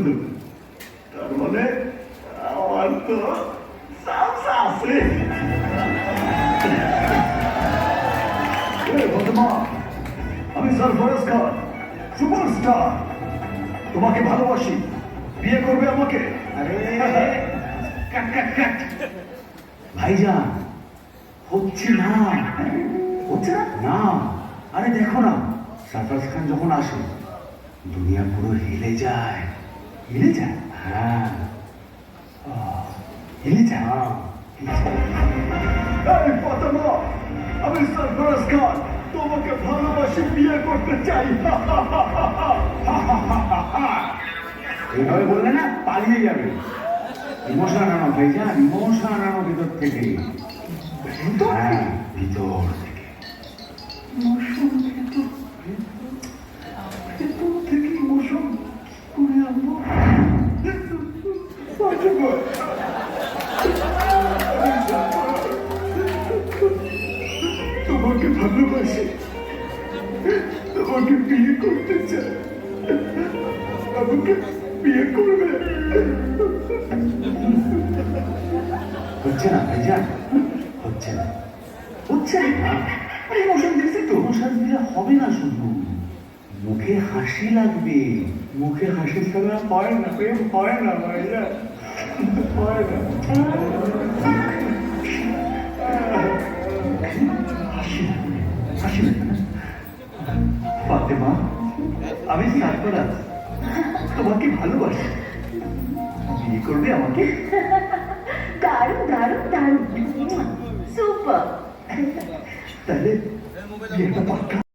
দেবে। তার মানে আমার তো চান্স আছে। ফাতেমা, আমি সরফরাজ খান, সুপারস্টার। তোমাকে ভালোবাসি, বিয়ে করবে আমাকে? আরে কাট কাট কাট ভাইজান, হচ্ছে না। হচ্ছে না? না, আরে দেখো না, সারফরাজ খান যখন আসে দুনিয়া পুরো হিলে যায়। হিলে যায়? হ্যাঁ, হিলে যায়? হ্যাঁ। এই ফাতেমা, আমি সরফরাজ খান, তোমাকে ভালোবাসি, বিয়ে করতে চাই। এইভাবে বললে না পালিয়ে যাবে। ইমোশন আনানো ভাইজান, ইমোশন আনানো ভিতর থেকে। হ্যাঁ, ভিতর থেকে। মৌসুম ভেতর থেকে মৌসুম করে আনবো। তোমাকে ভালোবাসি, তোমাকে বিয়ে করতে চাই, আমাকে বিয়ে করবে? হচ্ছে না ভাইজান, হচ্ছে না। হচ্ছে না? ইমোশন দিয়েছি তো। ইমোশন দিলে হবে না, শুধু মুখে হাসি লাগবে। মুখে হাসি ছাড়া হয় না, প্রেম হয় না ভাইজান, হয় না। হাসি লাগবে, হাসি লাগবে না? ফাতেমা, আমি সরফরাজ, তোমাকে ভালোবাসি, বিয়ে করবে আমাকে? দারুণ দারুণ দারুণ, সুপার। তাহলে বিয়েটা পাক্কা।